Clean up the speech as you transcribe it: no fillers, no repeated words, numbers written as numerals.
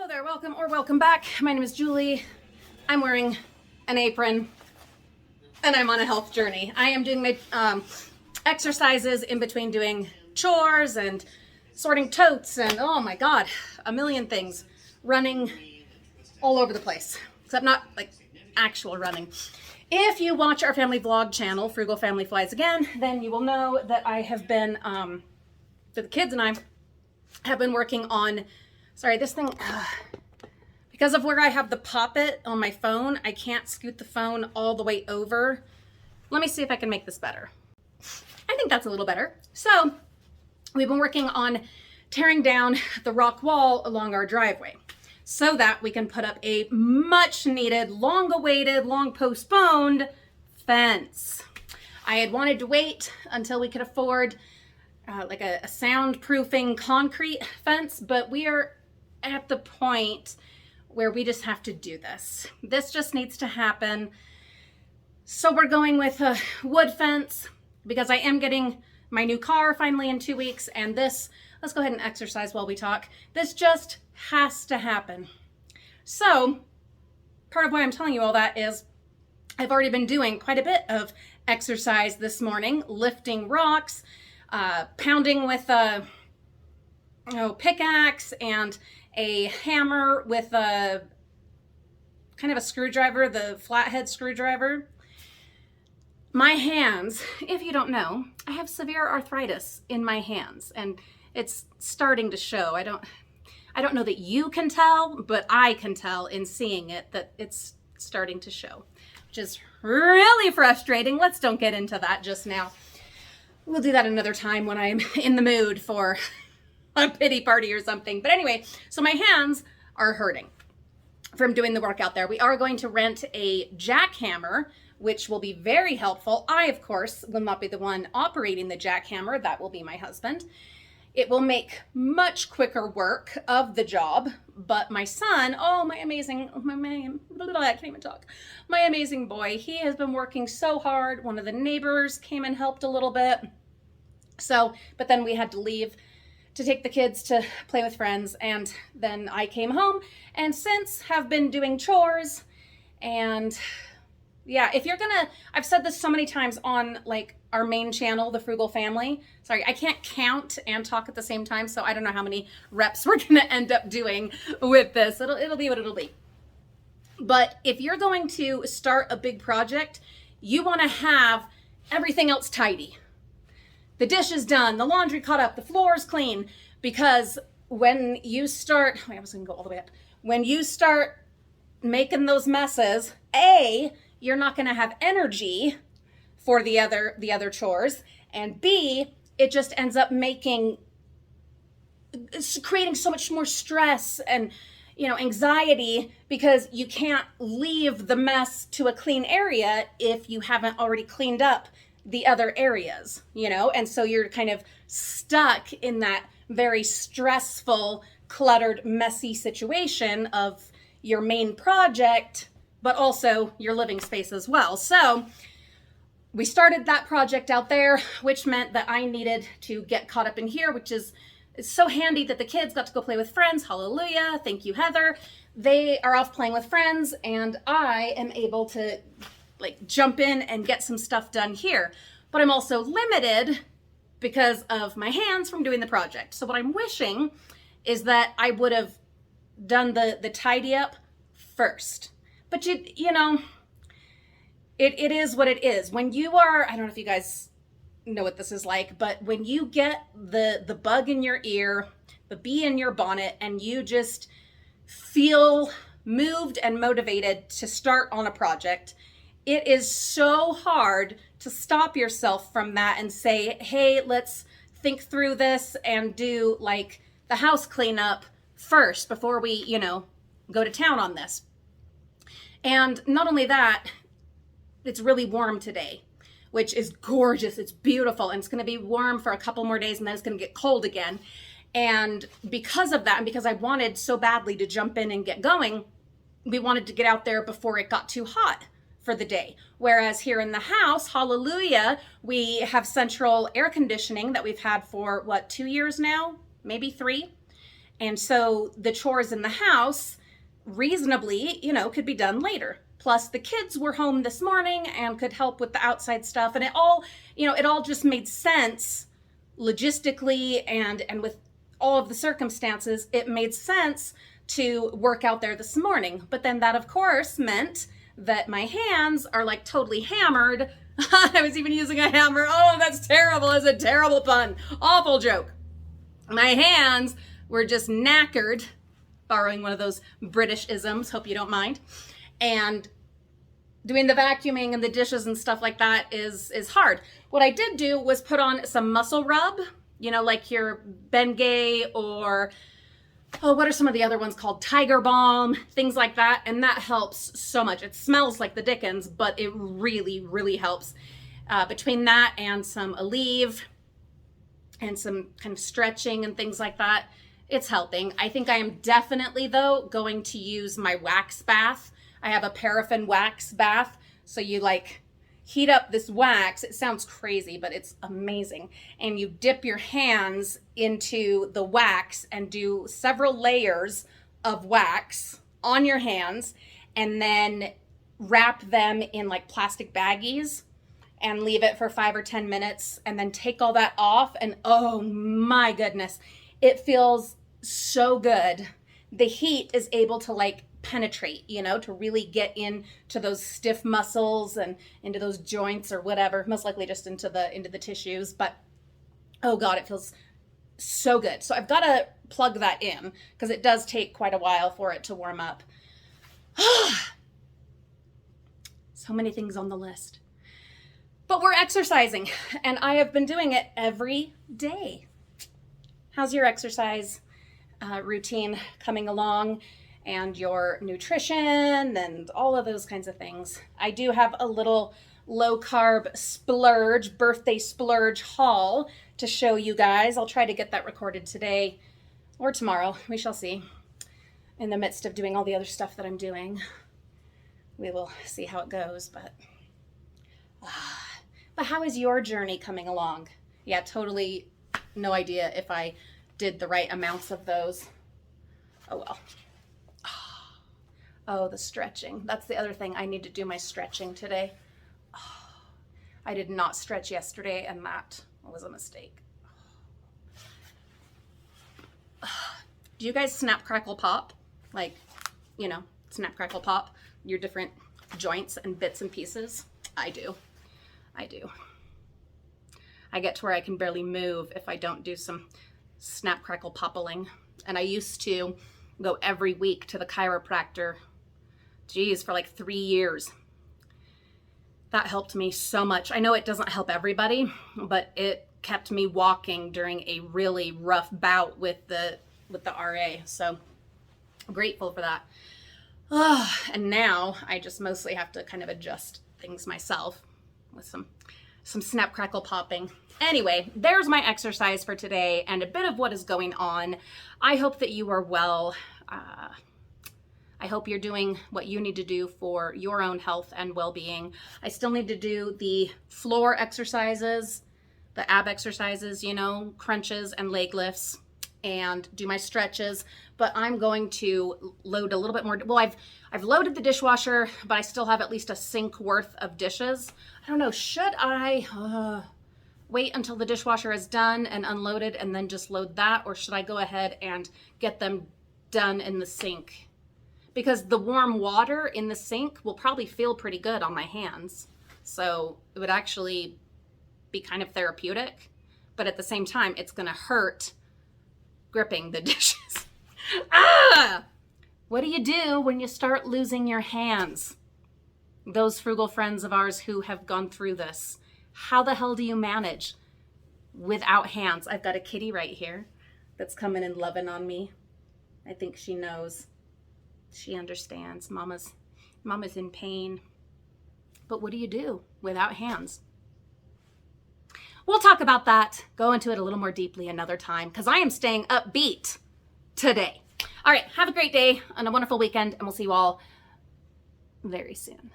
there, welcome back. My name is Julie. I'm wearing an apron and I'm on a health journey. I am doing my exercises in between doing chores and sorting totes and oh my God, a million things. Running all over the place, except not like actual running. If you watch our family vlog channel, Frugal Family Flies Again, then you will know that I have been, the kids and I have been working on, this thing, because of where I have the Pop-It on my phone, I can't scoot the phone all the way over. Let me see if I can make this better. I think that's a little better. So we've been working on tearing down the rock wall along our driveway so that we can put up a much needed, long awaited, long postponed fence. I had wanted to wait until we could afford like a soundproofing concrete fence, but we are at the point where we just have to do this. This just needs to happen. So we're going with a wood fence because I am getting my new car finally in 2 weeks, and this, let's go ahead and exercise while we talk. This just has to happen. So part of why I'm telling you all that is I've already been doing quite a bit of exercise this morning, lifting rocks, pounding with a pickaxe and a hammer with a kind of a screwdriver, the flathead screwdriver. My hands, if you don't know, I have severe arthritis in my hands and it's starting to show. I don't know that you can tell, but I can tell in seeing it that it's starting to show, which is really frustrating. Let's don't get into that just now. We'll do that another time when I'm in the mood for a pity party or something. But anyway, so my hands are hurting from doing the work out there. We are going to rent a jackhammer, which will be very helpful. I, of course, will not be the one operating the jackhammer. That will be my husband. It will make much quicker work of the job, but my son, I can't even talk. My amazing boy, he has been working so hard. One of the neighbors came and helped a little bit. So, but then we had to leave to take the kids to play with friends, and then I came home and since have been doing chores. And yeah, if you're gonna, I've said this so many times on like our main channel, The Frugal Family. Sorry, I can't count and talk at the same time, so I don't know how many reps we're gonna end up doing with this. It'll be what it'll be. But if you're going to start a big project, you wanna have everything else tidy. The dish is done, the laundry caught up, the floor is clean, because when you start, I was gonna go all the way up. When you start making those messes, A, you're not gonna have energy for the other chores, and B, it just ends up creating so much more stress and anxiety, because you can't leave the mess to a clean area if you haven't already cleaned up the other areas, and so you're kind of stuck in that very stressful, cluttered, messy situation of your main project, but also your living space as well. So we started that project out there, which meant that I needed to get caught up in here, which is so handy that the kids got to go play with friends. Hallelujah. Thank you, Heather. They are off playing with friends, and I am able to jump in and get some stuff done here. But I'm also limited because of my hands from doing the project. So what I'm wishing is that I would have done the tidy up first. But it is what it is. When you are, I don't know if you guys know what this is like, but when you get the bug in your ear, the bee in your bonnet, and you just feel moved and motivated to start on a project, it is so hard to stop yourself from that and say, hey, let's think through this and do like the house cleanup first before we, go to town on this. And not only that, it's really warm today, which is gorgeous. It's beautiful. And it's going to be warm for a couple more days, and then it's going to get cold again. And because of that, and because I wanted so badly to jump in and get going, we wanted to get out there before it got too hot for the day. Whereas here in the house, hallelujah, we have central air conditioning that we've had for 2 years now, maybe 3. And so the chores in the house reasonably, could be done later. Plus the kids were home this morning and could help with the outside stuff. And it all just made sense logistically and with all of the circumstances. It made sense to work out there this morning. But then that, of course, meant that my hands are like totally hammered. I was even using a hammer. Oh, that's terrible. It's a terrible pun. Awful joke. My hands were just knackered, borrowing one of those British isms, hope you don't mind. And doing the vacuuming and the dishes and stuff like that is hard. What I did do was put on some muscle rub, like your Bengay or, what are some of the other ones called? Tiger Balm, things like that. And that helps so much. It smells like the dickens, but it really, really helps. Between that and some Aleve and some kind of stretching and things like that, it's helping. I think I am definitely, though, going to use my wax bath. I have a paraffin wax bath. So you heat up this wax. It sounds crazy, but it's amazing. And you dip your hands into the wax and do several layers of wax on your hands and then wrap them in plastic baggies and leave it for 5 or 10 minutes and then take all that off. And oh my goodness, it feels so good. The heat is able to penetrate, to really get into those stiff muscles and into those joints or whatever, most likely just into the tissues. But oh God, it feels so good. So I've got to plug that in because it does take quite a while for it to warm up. So many things on the list. But we're exercising, and I have been doing it every day. How's your exercise routine coming along, and your nutrition and all of those kinds of things? I do have a little low carb splurge, birthday splurge haul to show you guys. I'll try to get that recorded today or tomorrow. We shall see. In the midst of doing all the other stuff that I'm doing, we will see how it goes. But how is your journey coming along? Yeah, totally no idea if I did the right amounts of those. Oh well. Oh, the stretching. That's the other thing. I need to do my stretching today. I did not stretch yesterday, and that was a mistake. Do you guys snap, crackle, pop? Snap, crackle, pop your different joints and bits and pieces? I do. I get to where I can barely move if I don't do some snap, crackle, poppling. And I used to go every week to the chiropractor, for 3 years. That helped me so much. I know it doesn't help everybody, but it kept me walking during a really rough bout with the RA. So I'm grateful for that. And now I just mostly have to kind of adjust things myself with some snap, crackle, popping. Anyway, there's my exercise for today and a bit of what is going on. I hope that you are well. I hope you're doing what you need to do for your own health and well-being. I still need to do the floor exercises, the ab exercises, crunches and leg lifts, and do my stretches. But I'm going to load a little bit more. Well, I've loaded the dishwasher, but I still have at least a sink worth of dishes. I don't know, should I wait until the dishwasher is done and unloaded and then just load that? Or should I go ahead and get them done in the sink? Because the warm water in the sink will probably feel pretty good on my hands. So it would actually be kind of therapeutic, but at the same time, it's gonna hurt gripping the dishes. What do you do when you start losing your hands? Those frugal friends of ours who have gone through this, how the hell do you manage without hands? I've got a kitty right here that's coming and loving on me. I think she knows. She understands. Mama's in pain. But what do you do without hands? We'll talk about that, go into it a little more deeply another time, because I am staying upbeat today. All right, have a great day and a wonderful weekend, and we'll see you all very soon.